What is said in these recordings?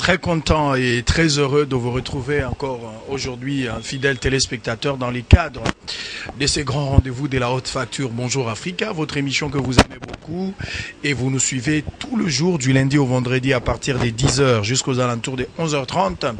Très content et très heureux de vous retrouver encore aujourd'hui, fidèles téléspectateurs, dans les cadres de ces grands rendez-vous de la haute facture. Bonjour Africa, votre émission que vous aimez beaucoup et vous nous suivez tout le jour du lundi au vendredi à partir des 10h jusqu'aux alentours des 11h30.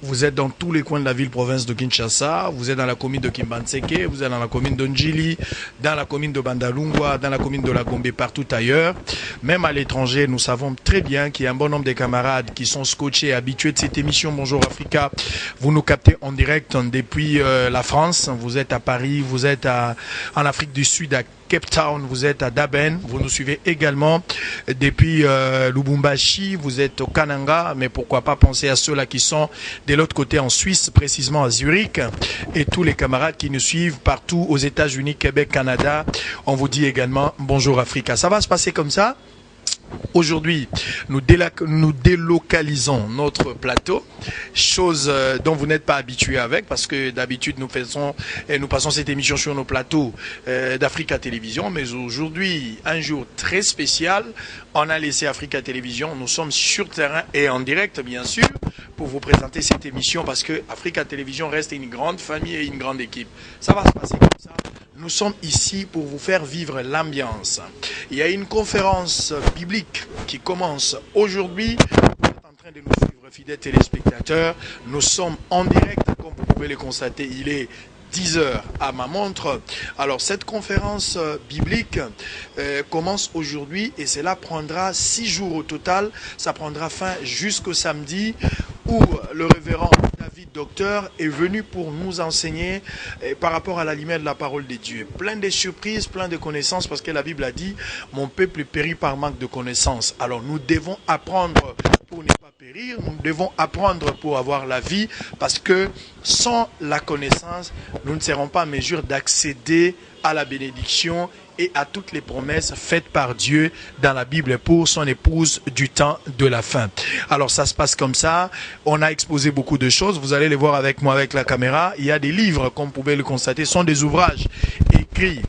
Vous êtes dans tous les coins de la ville-province de Kinshasa, vous êtes dans la commune de Kimbanseke, vous êtes dans la commune de Ndjili, dans la commune de Bandalungwa, dans la commune de la Gombe, partout ailleurs. Même à l'étranger, nous savons très bien qu'il y a un bon nombre de camarades qui sont scotchés et habitués de cette émission Bonjour Africa. Vous nous captez en direct depuis la France, vous êtes à Paris, vous êtes en Afrique du Sud, à Cape Town, vous êtes à Durban, vous nous suivez également depuis Lubumbashi, vous êtes au Kananga, mais pourquoi pas penser à ceux-là qui sont de l'autre côté en Suisse, précisément à Zurich, et tous les camarades qui nous suivent partout aux États-Unis, Québec, Canada. On vous dit également Bonjour Africa. Ça va se passer comme ça. Aujourd'hui, nous délocalisons notre plateau, chose dont vous n'êtes pas habitués avec, parce que d'habitude nous passons cette émission sur nos plateaux d'Africa Télévision, mais aujourd'hui, un jour très spécial, on a laissé Africa Télévision, nous sommes sur terrain et en direct bien sûr, pour vous présenter cette émission, parce que Africa Télévision reste une grande famille et une grande équipe. Ça va se passer comme ça. Nous sommes ici pour vous faire vivre l'ambiance. Il y a une conférence biblique qui commence aujourd'hui. Vous êtes en train de nous suivre, fidèles téléspectateurs. Nous sommes en direct, comme vous pouvez le constater. Il est 10h à ma montre. Alors cette conférence biblique commence aujourd'hui et cela prendra 6 jours au total. Ça prendra fin jusqu'au samedi où le révérend David Docteur est venu pour nous enseigner par rapport à la lumière de la parole de Dieu. Plein de surprises, plein de connaissances, parce que la Bible a dit « Mon peuple périt par manque de connaissances ». Alors nous devons apprendre pour ne pas périr, nous devons apprendre pour avoir la vie, parce que sans la connaissance, nous ne serons pas en mesure d'accéder à la bénédiction et à toutes les promesses faites par Dieu dans la Bible pour son épouse du temps de la fin. Alors ça se passe comme ça, on a exposé beaucoup de choses, vous allez les voir avec moi avec la caméra. Il y a des livres, comme vous pouvez le constater, sont des ouvrages écrits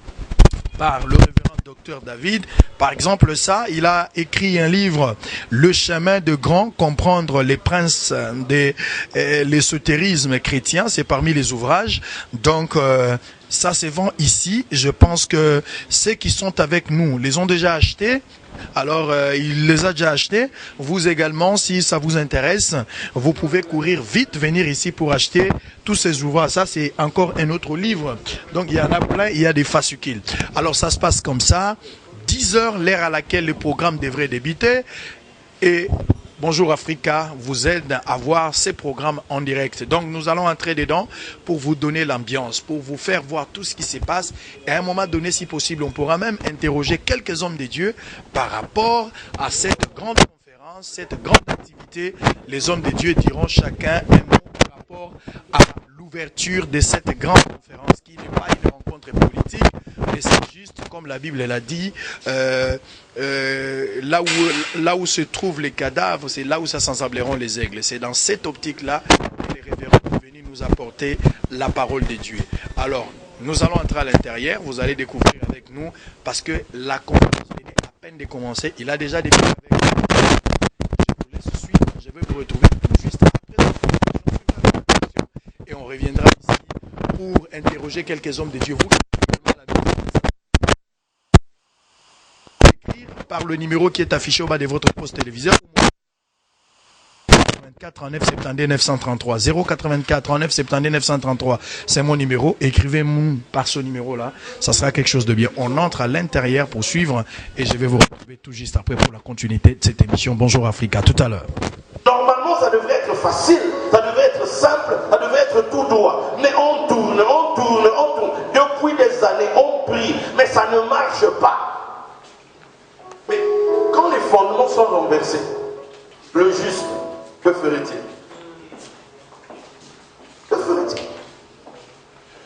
par le révérend Docteur David. Par exemple, ça, il a écrit un livre, Le chemin de grand, comprendre les princes de l'ésotérisme chrétien, c'est parmi les ouvrages. Donc, ça se vend ici. Je pense que ceux qui sont avec nous les ont déjà achetés. Alors, il les a déjà achetés. Vous également, si ça vous intéresse, vous pouvez courir vite, venir ici pour acheter tous ces ouvrages. Ça, c'est encore un autre livre. Donc, il y en a plein, il y a des fascicules. Alors, ça se passe comme ça. 10h, l'heure à laquelle le programme devrait débuter. Et Bonjour Africa vous aide à voir ces programmes en direct. Donc nous allons entrer dedans pour vous donner l'ambiance, pour vous faire voir tout ce qui se passe. Et à un moment donné, si possible, on pourra même interroger quelques hommes de Dieu par rapport à cette grande conférence, cette grande activité. Les hommes de Dieu diront chacun un mot par rapport à l'ouverture de cette grande conférence qui n'est pas une rencontre politique, mais c'est juste, comme la Bible l'a dit, là où se trouvent les cadavres, c'est là où s'assembleront les aigles. C'est dans cette optique-là que les révérends sont venus nous apporter la parole de Dieu. Alors, nous allons entrer à l'intérieur, vous allez découvrir avec nous, parce que la conférence venait à peine de commencer. Il a déjà débuté avec nous. Je vous laisse suivre, je vais vous retrouver tout juste après la présentation. Et on reviendra ici pour interroger quelques hommes de Dieu. Vous écrire par le numéro qui est affiché au bas de votre poste téléviseur. 084 39 72 933 084 39 72 933, c'est mon numéro. Écrivez-moi par ce numéro là, ça sera quelque chose de bien. On entre à l'intérieur pour suivre et je vais vous retrouver tout juste après pour la continuité de cette émission Bonjour Africa. Tout à l'heure. Normalement ça devrait être facile, ça devrait être simple, ça devrait être tout droit, mais on tourne depuis des années, on prie, mais ça ne marche pas. Mais quand les fondements sont renversés, le juste, que ferait-il? Que ferait-il?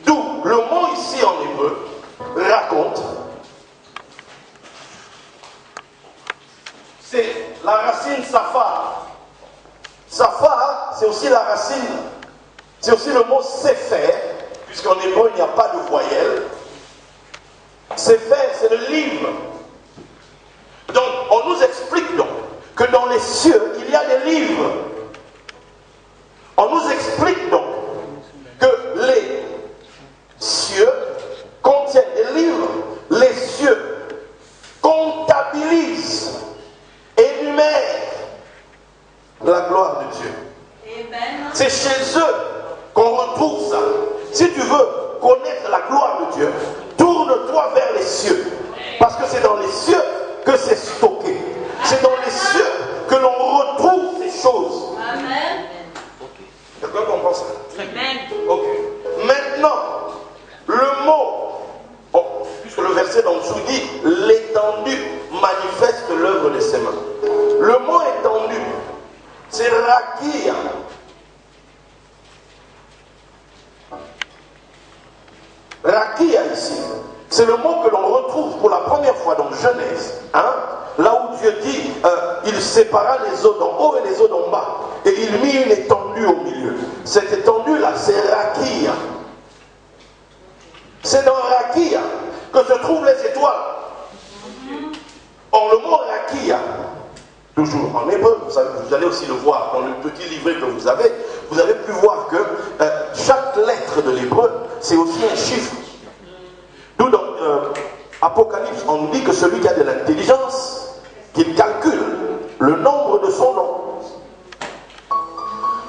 D'où le mot ici en hébreu raconte, c'est la racine safar. Safar, c'est aussi la racine, c'est aussi le mot sefer, puisqu'en hébreu il n'y a pas de voyelle. Sefer, c'est le livre. Donc on nous explique donc que dans les cieux, il y a des livres. la gloire de Dieu. C'est chez eux qu'on retrouve ça. Si tu veux connaître la gloire de Dieu, tourne-toi vers les cieux. Parce que c'est dans les cieux que c'est stocké. C'est dans les cieux que l'on retrouve ces choses. Amen. Quelqu'un comprend ça? Amen. Ok. Maintenant, le mot, puisque le verset d'en dessous dit l'étendue manifeste l'œuvre de ses mains. Le mot étendue, c'est rakia. Rakia ici, c'est le mot que l'on retrouve pour la première fois dans Genèse, hein? Là où Dieu dit, il sépara les eaux d'en haut et les eaux d'en bas, et il mit une étendue au milieu. Cette étendue-là, c'est rakia. C'est dans rakia que se trouvent les étoiles. Or, le mot rakia, toujours en hébreu, vous allez aussi le voir dans le petit livret que vous avez pu voir que chaque lettre de l'hébreu, c'est aussi un chiffre. D'où dans Apocalypse, on nous dit que celui qui a de l'intelligence, qu'il calcule le nombre de son nom.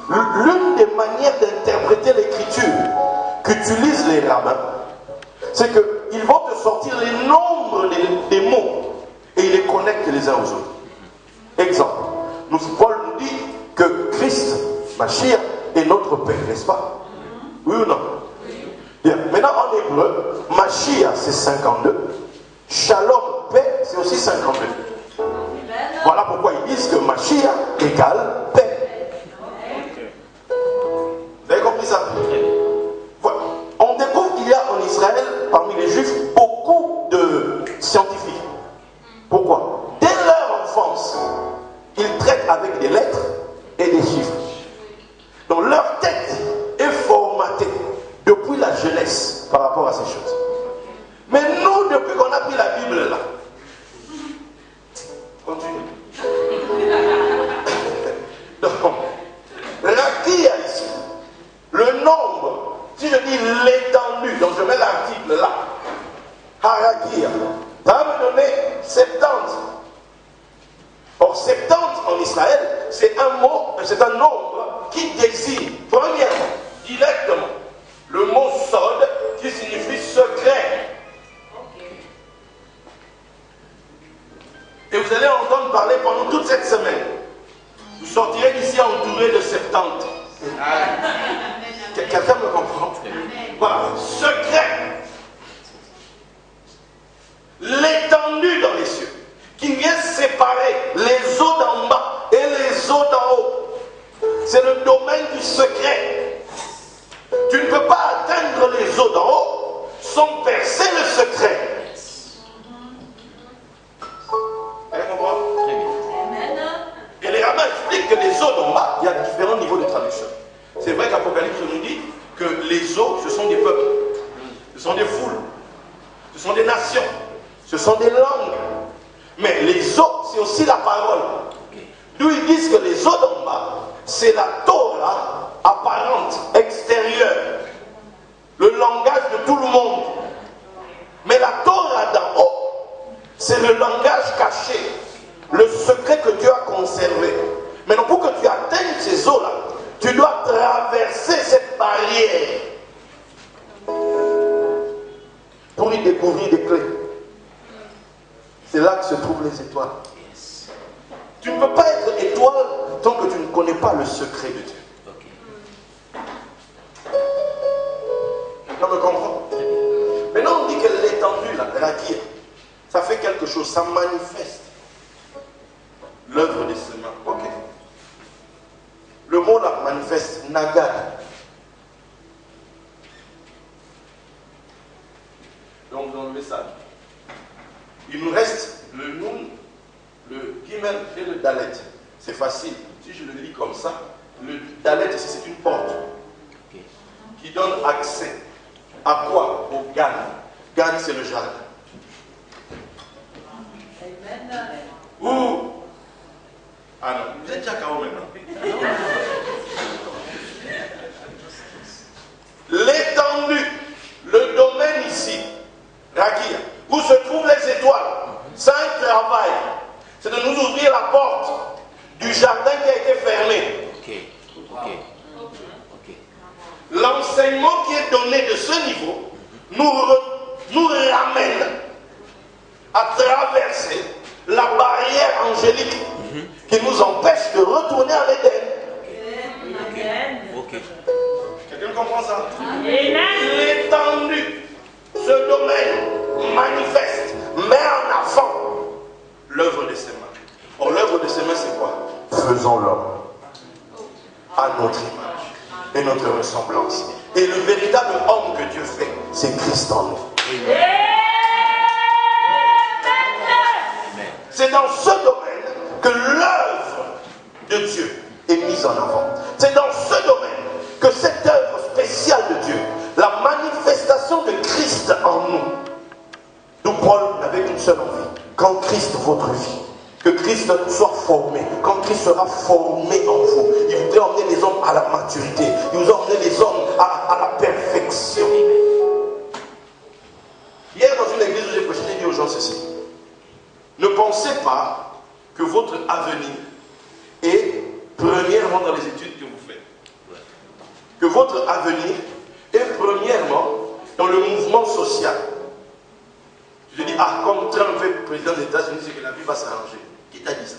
L'une des manières d'interpréter l'écriture qu'utilisent les rabbins, c'est qu'ils vont te sortir les nombres des mots et ils les connectent les uns aux autres. Exemple, Paul nous dit que Christ, Mashiach, est notre Père, n'est-ce pas? Oui ou non? Bien. Maintenant en hébreu, Mashiach c'est 52, Shalom, paix, c'est aussi 52. Voilà pourquoi ils disent que Mashiach égale paix. Vous avez compris ça? Voilà. On découvre qu'il y a en Israël, parmi les Juifs, beaucoup de scientifiques. Pourquoi? Dès leur enfance, ils traitent avec des lettres et des chiffres. Donc leur tête est formatée depuis la jeunesse par rapport à ces choses. Mais nous, depuis qu'on a pris la Bible là, continue. Donc, Rakia ici, le nombre, si je dis l'étendue, donc je mets l'article là, Harakia, ça va me donner 70. Or 70 en Israël, c'est un mot, c'est un nombre qui désigne, premièrement, directement, le mot sod qui signifie secret. Et vous allez entendre parler pendant toute cette semaine. Vous sortirez d'ici entouré de 70. Quelqu'un me comprend? Voilà, secret. L'étendue dans les cieux, qui vient séparer les eaux d'en bas et les eaux d'en haut. C'est le domaine du secret. Tu ne peux pas atteindre les eaux d'en haut sans percer le secret. Vous comprenez? Et les rabbins expliquent que les eaux d'en bas, il y a différents niveaux de traduction. C'est vrai qu'Apocalypse nous dit que les eaux, ce sont des peuples, ce sont des foules, ce sont des nations, ce sont des langues. Mais les eaux, c'est aussi la parole. D'où ils disent que les eaux d'en bas, c'est la Torah apparente, extérieure, le langage de tout le monde. Mais la Torah d'en haut, c'est le langage caché, le secret que Dieu a conservé. Maintenant, pour que tu atteignes ces eaux-là, tu dois traverser cette barrière pour y découvrir des clés. C'est là que se trouvent les étoiles. Tu ne peux pas être étoile tant que tu ne connais pas le secret de Dieu. Quelqu'un me comprend? Maintenant, on dit que l'étendue, la rakia, ça fait quelque chose, ça manifeste l'œuvre de ses mains. Ok. Le mot là manifeste nagad. Donc vous enlevez ça. Il nous reste le nun, le gimel et le dalet. C'est facile. Si je le lis comme ça, le dalet ici c'est une porte qui donne accès à quoi? Au Gan. Gan c'est le jardin. Ou ah non, vous êtes déjà KO maintenant. L'étendue, le domaine ici, Rakia, où se trouvent les étoiles, c'est un travail. C'est de nous ouvrir la porte du jardin qui a été fermé l'enseignement qui est donné de ce niveau nous ramène à traverser la barrière angélique qui nous empêche de retourner à l'Éden. Ok. Quelqu'un comprend ça? Amen. L'étendue, ce domaine manifeste, met en avant l'œuvre de ses mains. Or, l'œuvre de ses mains, c'est quoi? Faisons l'homme à notre image et notre ressemblance. Et le véritable homme que Dieu fait, c'est Christ en nous. C'est dans ce domaine que l'œuvre de Dieu est mise en avant. C'est dans ce domaine que cette œuvre spéciale de Dieu, la manifestation de Christ en nous, d'où Paul n'avait qu'une seule envie, quand Christ votre vie, que Christ soit formé, quand Christ sera formé en vous, il voudrait emmener les hommes à la maturité, il voudrait emmener les hommes à la perfection. Hier dans une église où j'ai prêché, j'ai dit aux gens ceci: ne pensez pas que votre avenir est premièrement dans les études que vous faites. Que votre avenir est premièrement dans le mouvement social. Je dis, ah, comme Trump veut être président des États-Unis, c'est que la vie va s'arranger. Qui t'a dit ça?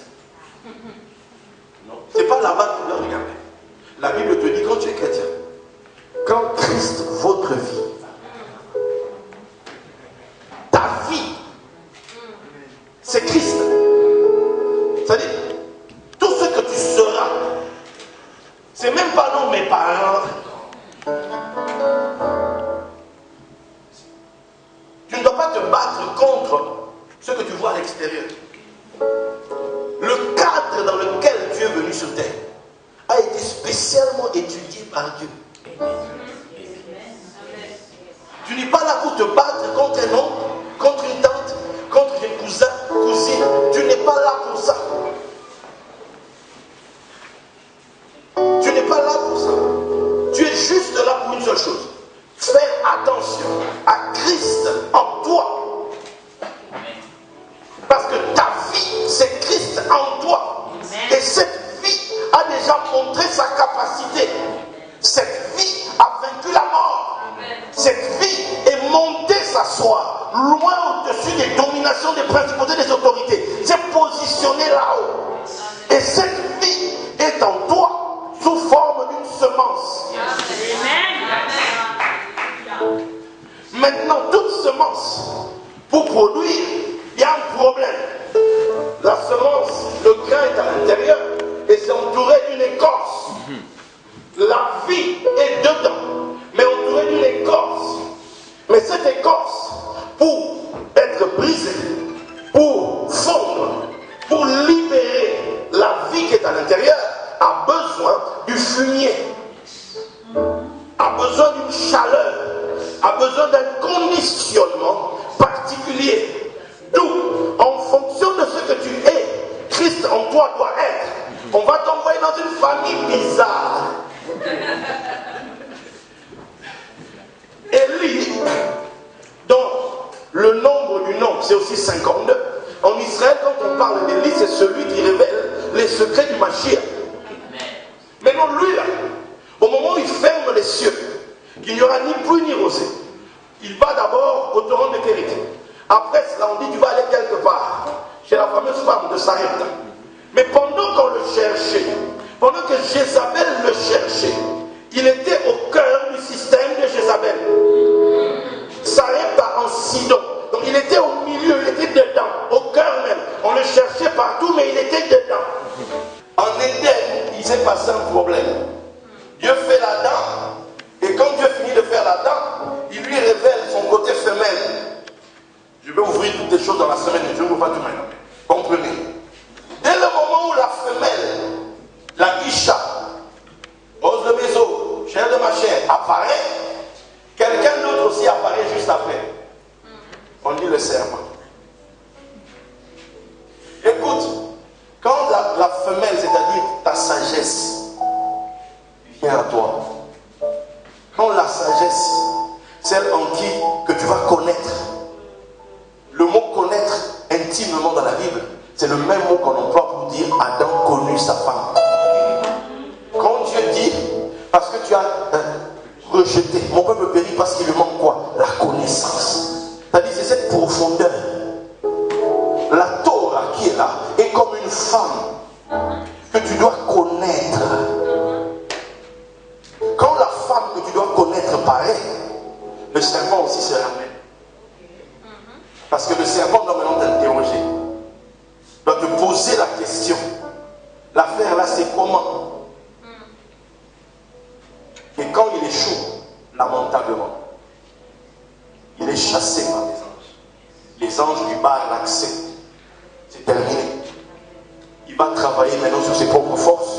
Non. C'est pas là-bas que tu dois regarder. La Bible te dit, quand tu es chrétien, quand Christ, votre vie, ta vie, c'est Christ. C'est-à-dire, tout ce que tu seras, c'est même pas non mes parents. Tu ne dois pas te battre contre ce que tu vois à l'extérieur. Le cadre dans lequel Dieu est venu sur terre a été spécialement étudié par Dieu. Tu n'es pas là pour te battre contre un oncle, contre une tante, contre un cousin, cousine. Tu n'es pas là pour ça. Tu n'es pas là pour ça. Tu es juste là pour une seule chose: faire attention à Christ en toi. Parce que ta vie, c'est Christ en toi. Et cette vie a déjà montré sa capacité. Cette vie a vaincu la mort. Cette vie est montée s'asseoir loin au-dessus des dominations, des principautés, des autorités. C'est positionné là-haut. Et cette vie est en toi sous forme d'une semence. Maintenant, toute semence, pour produire, il y a un problème. La semence, le grain est à l'intérieur et c'est entouré d'une écorce. La vie est dedans, mais entourée d'une écorce. Mais cette écorce, pour être brisée, pour fondre, pour libérer la vie qui est à l'intérieur, a besoin du fumier, a besoin d'une chaleur, a besoin d'un conditionnement particulier. D'où, en fonction de ce que tu es, Christ en toi doit être. On va t'envoyer dans une famille bizarre. Élie, dont le nombre du nom, c'est aussi 52. En Israël, quand on parle d'Élie, c'est celui qui révèle les secrets du Mashiach. Mais non, lui là, au moment où il ferme les cieux, qu'il n'y aura ni pluie ni rosée, il va d'abord au torrent de Kérit. Après cela, on dit tu vas aller quelque part, chez la fameuse femme de Sarepta. Mais pendant qu'on le cherchait, pendant que Jézabel le cherchait, il était au cœur du système de Jézabel. Sarepta en Sidon. Donc il était au milieu, il était dedans, au cœur même. On le cherchait partout, mais il était dedans. En Éden, il s'est passé un problème. Dieu fait la dent, et quand Dieu finit de faire la dent, il lui révèle son côté femelle. Je vais ouvrir toutes les choses dans la semaine, je ne veux pas tout maintenant. Comprenez. Dès le moment où la femelle, la Isha, os de Méso, chair de ma chair, apparaît, quelqu'un d'autre aussi apparaît juste après. On dit le serment. Écoute, quand la femelle, c'est-à-dire ta sagesse, vient à toi, quand la sagesse, celle en qui que tu vas connaître, le mot connaître intimement dans la Bible, c'est le même mot qu'on emploie pour dire Adam connut sa femme. Quand Dieu dit, parce que tu as rejeté. Mon peuple périt parce qu'il lui manque quoi? La connaissance. C'est-à-dire c'est cette profondeur. La Torah qui est là est comme une femme que tu dois connaître. Quand la femme que tu dois connaître paraît, le serpent aussi se ramène. Parce que le serpent doit maintenant t'interroger, doit te poser la question. L'affaire là, c'est comment? Et quand il échoue, lamentablement, il est chassé par les anges. Les anges lui barrent l'accès. C'est terminé. Il va travailler maintenant sur ses propres forces.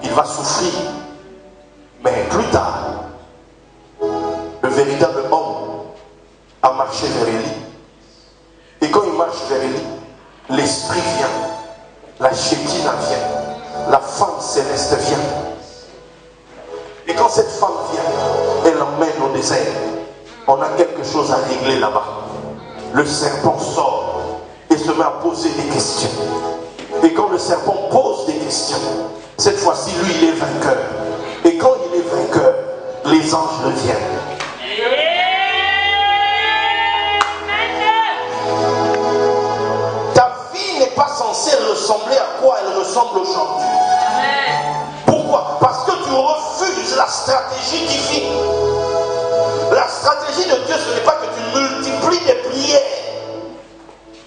Il va souffrir. Mais plus tard, le véritable homme a marché vers Élie. Et quand il marche vers Élie, l'esprit vient, la Shekinah vient, la femme céleste vient. Et quand cette femme vient, elle l'emmène au désert. On a quelque chose à régler là-bas. Le serpent sort et se met à poser des questions. Et quand le serpent pose des questions, cette fois-ci, lui, il est vainqueur. Et quand il est vainqueur, les anges reviennent. Ta vie n'est pas censée ressembler à quoi elle ressemble aujourd'hui. Pourquoi? Parce que tu refuses la stratégie divine. La stratégie de Dieu, ce n'est pas que tu multiplies des prières.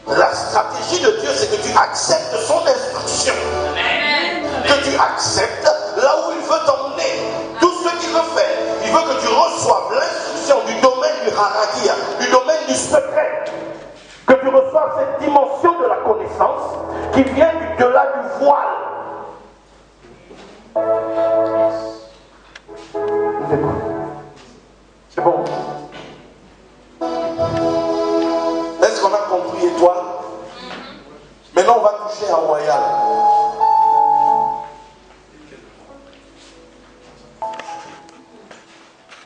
La stratégie de Dieu, c'est que tu acceptes son instruction. Que tu acceptes là où il veut t'emmener. Tout ce qu'il veut faire, il veut que tu reçoives l'instruction du domaine du harakia, du domaine du secret. Que tu reçoives cette dimension de la connaissance qui vient du delà du voile. C'est bon. Est-ce qu'on a compris étoile? Maintenant on va toucher à royal.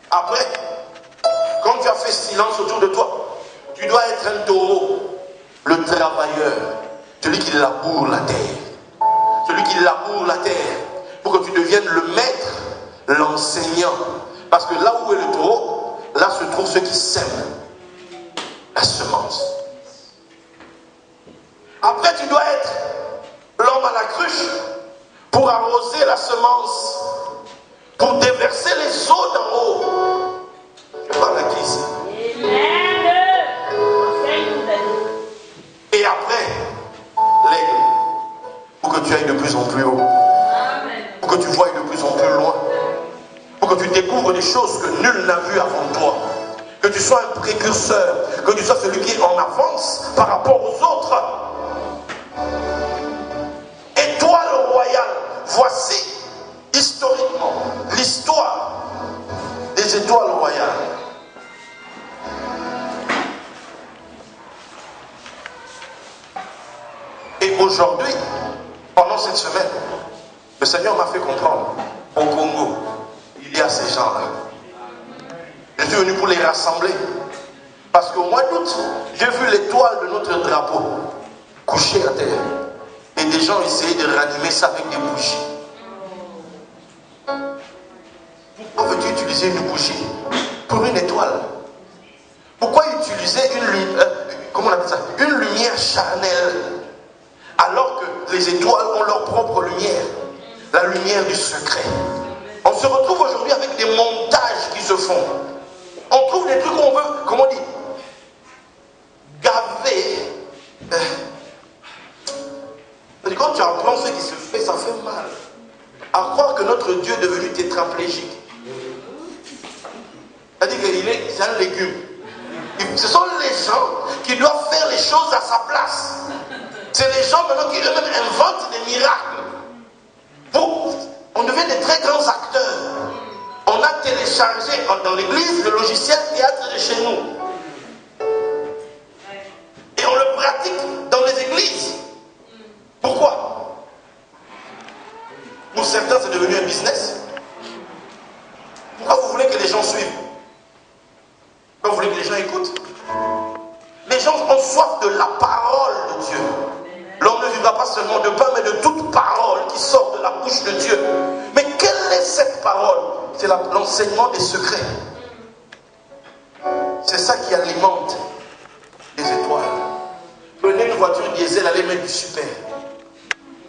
Après, quand tu as fait silence autour de toi, tu dois être un taureau, le travailleur, celui qui laboure la terre. Celui qui laboure la terre pour que tu deviennes le maître, l'enseignant. Parce que là où est le taureau, là se trouvent ceux qui sèment la semence. Après, tu dois être l'homme à la cruche pour arroser la semence, pour déverser les eaux d'en haut. Je parle à qui ici? Et après, l'aigle, pour que tu ailles de plus en plus haut, pour que tu voies de plus en plus loin, pour que tu découvres des choses que nul n'a vues avant toi, que tu sois un précurseur, que tu sois celui qui est en avance par rapport aux autres. Étoile royale, voici historiquement l'histoire des étoiles royales. Et aujourd'hui, pendant cette semaine, le Seigneur m'a fait comprendre, au Congo, il y a ces gens-là. Je suis venu pour les rassembler. Parce qu'au mois d'août, j'ai vu l'étoile de notre drapeau couchée à terre. Et des gens essayaient de ranimer ça avec des bougies. Pourquoi veux-tu utiliser une bougie pour une étoile? Pourquoi utiliser une lumière charnelle alors que les étoiles ont leur propre lumière, la lumière du secret? On se retrouve aujourd'hui avec des montages qui se font. On trouve des trucs où on veut, comment on dit, gaver. Quand tu apprends ce qui se fait, ça fait mal. À croire que notre Dieu est devenu tétraplégique. C'est-à-dire c'est un légume. Ce sont les gens qui doivent faire les choses à sa place. C'est les gens maintenant qui eux-mêmes inventent des miracles. On devient des très grands acteurs. On a téléchargé dans l'église le logiciel théâtre de chez nous. Et on le pratique dans les églises. Pourquoi? Pour certains, c'est devenu un business. Pourquoi vous voulez que les gens suivent? Pourquoi vous voulez que les gens écoutent? Les gens ont soif de la parole de Dieu. L'homme ne vivra pas seulement de pain, mais de toute parole qui sort de la bouche de Dieu. Mais quelle est cette parole, c'est l'enseignement des secrets. C'est ça qui alimente les étoiles. Prenez une voiture diesel, allez mettre du super.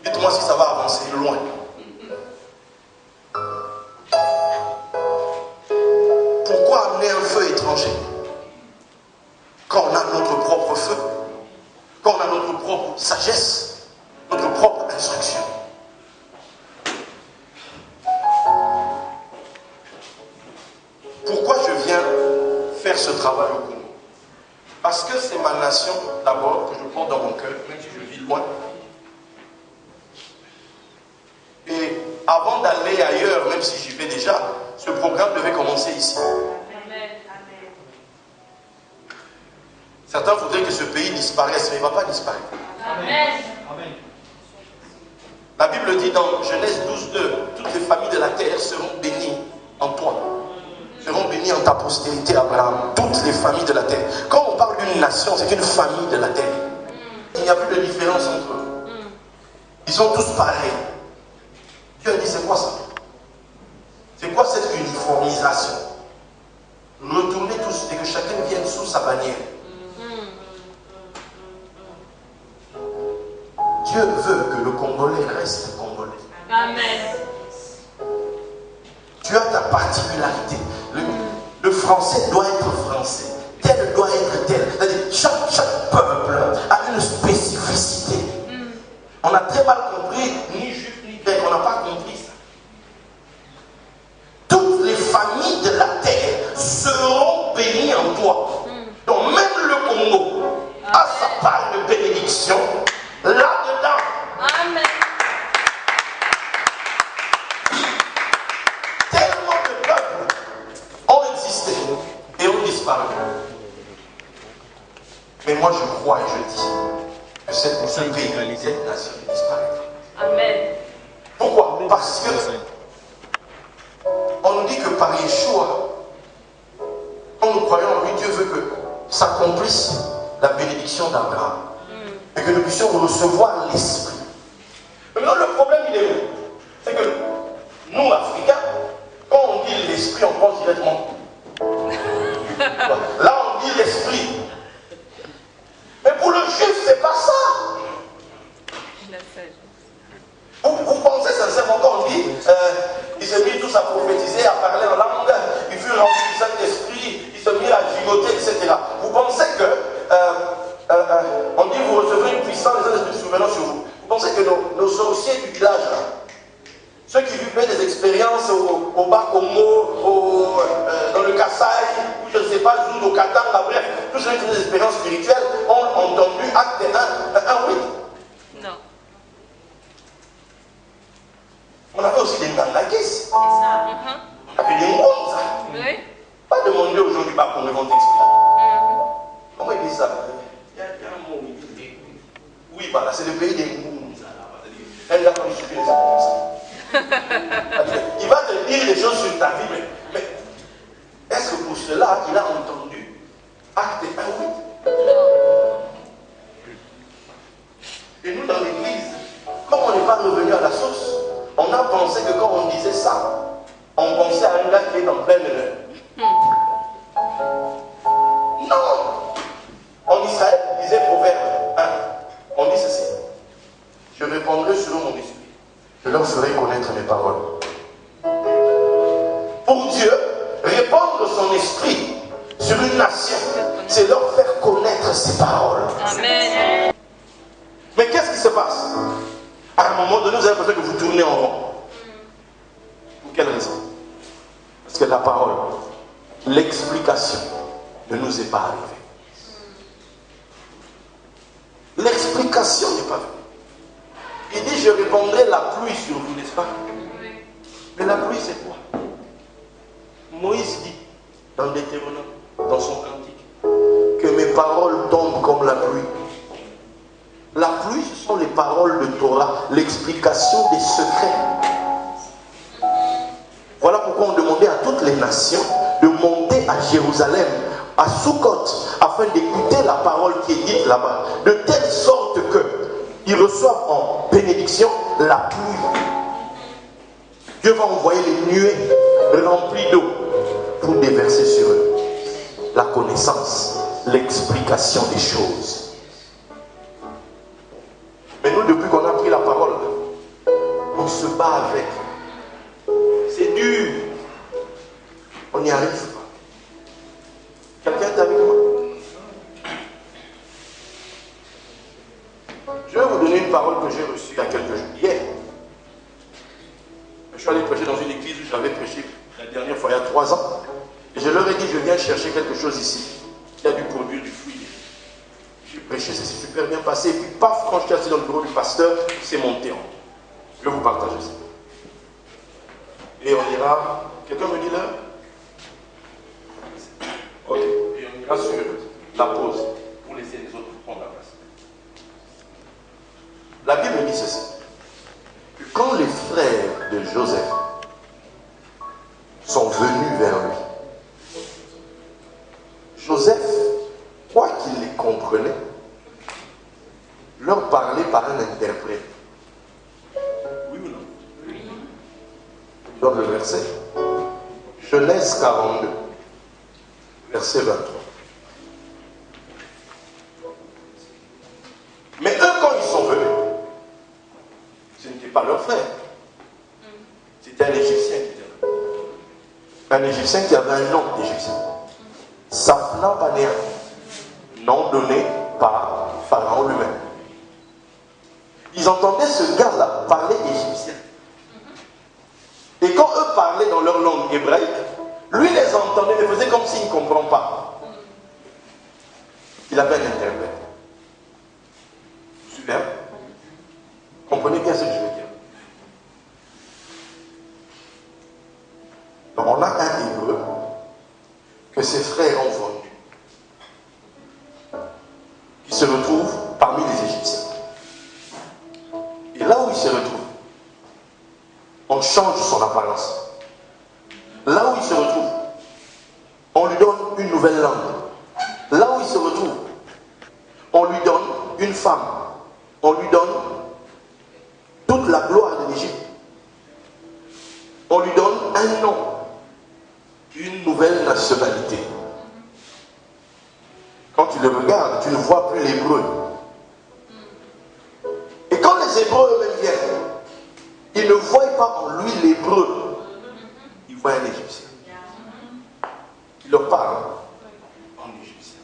Dites-moi si ça va avancer loin. Pourquoi amener un feu étranger quand on a notre propre feu, quand on a notre propre sagesse, notre propre instruction? Pourquoi je viens faire ce travail au Congo? Parce que c'est ma nation d'abord que je porte dans mon cœur, même si je vis loin. Et avant d'aller ailleurs, même si j'y vais déjà, ce programme devait commencer ici. Certains voudraient que ce pays disparaisse, mais il ne va pas disparaître. Amen. La Bible dit dans Genèse 12:2, toutes les familles de la terre seront bénies en toi. Seront bénies en ta postérité, Abraham. Toutes les familles de la terre. Quand on parle d'une nation, c'est une famille de la terre. Il n'y a plus de différence entre eux. Ils sont tous pareils. Dieu a dit, c'est quoi ça? C'est quoi cette uniformisation? Retournez tous et que chacun vienne sous sa bannière. Dieu veut que le Congolais reste Congolais. Amen. Tu as ta particularité. Le français doit être français. Tel doit être tel. C'est-à-dire, chaque peuple a une spécificité. On a très mal compris, ni juif ni grec, on n'a pas compris ça. Toutes les familles de la terre seront bénies en toi. Donc même le Congo a sa part de bénédiction là-dedans. Amen. Tellement de peuples ont existé et ont disparu. Mais moi je crois et je dis que ce pays, cette nation disparaîtra. Amen. Pourquoi? Parce que on nous dit que par Yeshua, quand nous croyons en lui, Dieu veut que s'accomplisse la bénédiction d'Abraham. Et que nous puissions recevoir l'esprit. Maintenant, le problème, il est où? C'est que nous, Africains, quand on dit l'esprit, on pense directement. Là, on dit l'esprit. Mais pour le juif, c'est pas ça. Vous pensez sincèrement quand on dit, il s'est mis tous à prophétiser, à parler en langue, il fut rempli du Saint-Esprit, il s'est mis à gigoter, etc. Vous pensez que on dit vous recevrez une puissance des esprits souverains sur vous. Vous pensez que nos sorciers du village, ceux qui vivaient des expériences au Bas-Congo, dans le Kassai, ou je ne sais pas où, au Katanga, bref, tous ceux qui ont des expériences spirituelles ont entendu acte 1, 8. Non. On avait aussi des Ngangakis. C'est ça. Avec des Ngonza. Oui. Pas demander aux gens du Bas-Congo, ils vont t'expliquer. Comment ils disent ça? Il y a un mot, il dit des... Oui, voilà, c'est le pays des Ngonza. Elle là, comme il suffit de ça comme ça. Il va te dire des choses sur ta vie, mais est-ce que pour cela, il a entendu acte 1, 8? Et nous, dans l'église, comme on n'est pas revenu à la source, on a pensé que quand on disait ça, on pensait à un gars qui est en pleine erreur. Non! En Israël, il disait Proverbe 1. On dit ceci. Je répondrai selon mon esprit. Je leur ferai connaître mes paroles. Pour Dieu, répandre son esprit sur une nation, c'est leur faire connaître ses paroles. Amen. Mais qu'est-ce qui se passe? À un moment donné, vous avez l'impression que vous tournez en rond. Pour quelle raison? Parce que la parole, l'explication ne nous est pas arrivée. L'explication n'est pas venue. Il dit, je répandrai la pluie sur vous, n'est-ce pas? Mais la pluie, c'est quoi? Moïse dit, dans Deutéronome, dans son cantique, que mes paroles tombent comme la pluie. La pluie, ce sont les paroles de Torah, l'explication des secrets. Voilà pourquoi on demandait à toutes les nations de monter à Jérusalem, à Sukkot, afin d'écouter la parole qui est dite là-bas, de telle sorte qu'ils reçoivent en bénédiction la pluie. Dieu va envoyer les nuées remplies d'eau pour déverser sur eux la connaissance, l'explication des choses. Mais nous, depuis qu'on a pris la parole, on se bat avec. C'est dur. On n'y arrive pas. Quelqu'un est avec moi? Je vais vous donner une parole que j'ai reçue il y a quelques jours. Hier, je suis allé prêcher dans une église où j'avais prêché la dernière fois, il y a 3 ans. Et je leur ai dit, je viens chercher quelque chose ici. Il y a dû produire du fruit. J'ai prêché, ça s'est super bien passé. Et puis, paf, quand je suis assis dans le bureau du pasteur, c'est monté en haut. Je vais vous partager ça. Et on ira... Quelqu'un me dit l'heure? Ok. Et on ira sur la pause pour laisser les autres prendre la place. La Bible dit ceci. Que quand les frères de Joseph sont venus vers lui, Joseph, quoi qu'il les comprenait, leur parlait par un interprète. Oui ou non? Oui. Dans le verset. Genèse 42, verset 23. Mais eux, quand ils sont venus, ce n'était pas leur frère. C'était un Égyptien qui était là. Un Égyptien qui avait un nom d'Égyptien. Saphna-Panéa, nom donné par Pharaon lui-même. Ils entendaient ce gars-là parler égyptien. Et quand eux parlaient dans leur langue hébraïque, lui les entendait, mais faisait comme s'il ne comprend pas. Il avait un interprète. Vous vous souvenez? Comprenez bien ce que je veux dire. Donc on a un hébreu que ses frères ont vendu, qui se retrouve parmi les Égyptiens. Et là où il se retrouve, on change son apparence. Là où il se retrouve, on lui donne une nouvelle langue. Là où il se retrouve, on lui donne une femme. On lui donne toute la gloire de l'Égypte. On lui donne un nom, une nouvelle nationalité. Quand tu le regardes, tu ne vois plus l'hébreu. Et quand les Hébreux eux-mêmes viennent, ils ne voient pas en lui l'hébreu. Ils voient un Égyptien. Il leur parle en égyptien.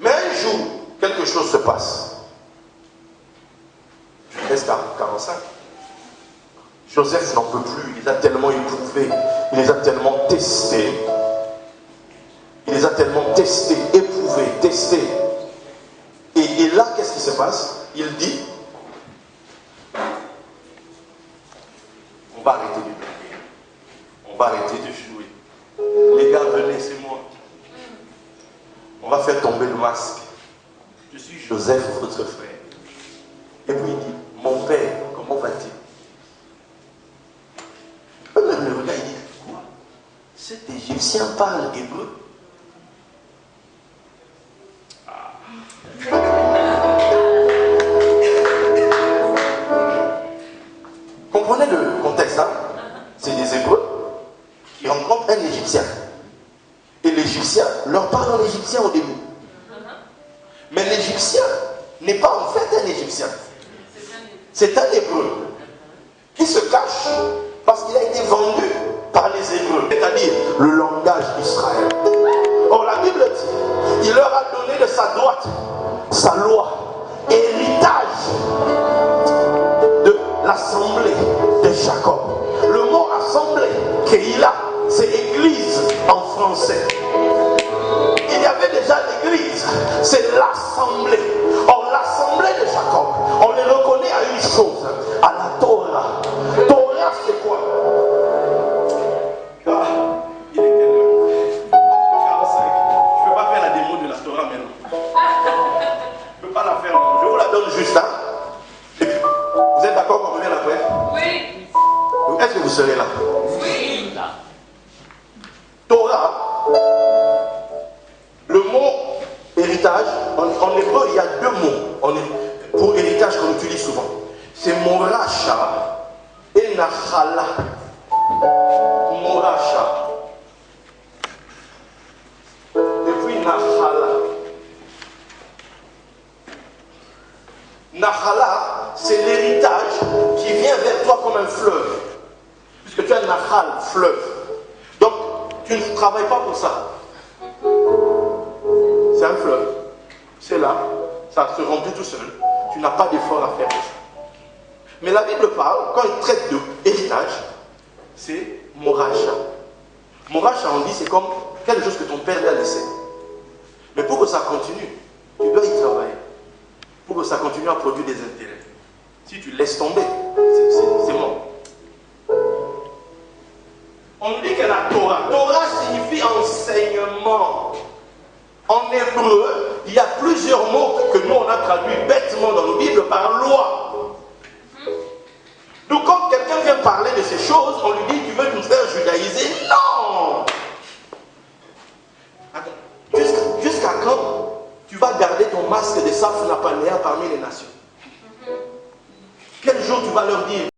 Mais un jour, quelque chose se passe. Genèse 45. Joseph n'en peut plus. Il les a tellement éprouvés. Il les a tellement testés. Il les a tellement testés, éprouvés, testés. Et là, qu'est-ce qui se passe? Il dit, on va arrêter de blaguer. On va arrêter de jouer. Les gars, venez, c'est moi. On va faire tomber le masque. Je suis Joseph, votre frère. Et puis il dit, mon père, comment va-t-il? Eux-mêmes le regard, il dit, quoi? Cet Égyptien parle hébreu. Comprenez le contexte, hein? C'est des Hébreux qui rencontrent un Égyptien. Et l'Égyptien leur parle en égyptien au début. Mais l'Égyptien n'est pas en fait un Égyptien. C'est un Hébreu qui se cache parce qu'il a été vendu par les Hébreux, c'est-à-dire le langage d'Israël. Or la Bible dit, il leur a donné de sa droite sa loi, héritage de l'assemblée de Jacob. Le mot assemblée, Keïla, c'est église en français. Il y avait déjà l'église, c'est l'assemblée. Or l'assemblée de Jacob, on les reconnaît à une chose, à la Torah. Torah c'est quoi? Ah, il est quelle heure? 45. Je ne peux pas faire la démo de la Torah maintenant. Je ne peux pas la faire. Je vous la donne juste là. Et puis, vous êtes d'accord qu'on revienne après? Oui. Est-ce que vous serez là? Oui. Torah, le mot héritage, en hébreu, il y a 2 mots pour héritage qu'on utilise souvent. C'est moracha et Nachala, Moracha. Depuis Nachala. Nachala, c'est l'héritage qui vient vers toi comme un fleuve. Puisque tu as un Nachal, fleuve. Donc, tu ne travailles pas pour ça. C'est un fleuve. C'est là, ça se remplit tout seul. Tu n'as pas d'effort à faire pour ça. Mais la Bible parle, quand il traite de héritage, c'est Moracha. Moracha, on dit, c'est comme quelque chose que ton père t'a laissé. Mais pour que ça continue, tu dois y travailler. Pour que ça continue à produire des intérêts. Si tu laisses tomber, c'est mort. On dit que la Torah, Torah signifie enseignement. En hébreu, il y a plusieurs mots que nous on a traduits bêtement dans nos Bibles par loi. Donc quand quelqu'un vient parler de ces choses, on lui dit, tu veux nous faire judaïser? Non! Jusqu'à quand tu vas garder ton masque de Safnapanea parmi les nations? Quel jour tu vas leur dire?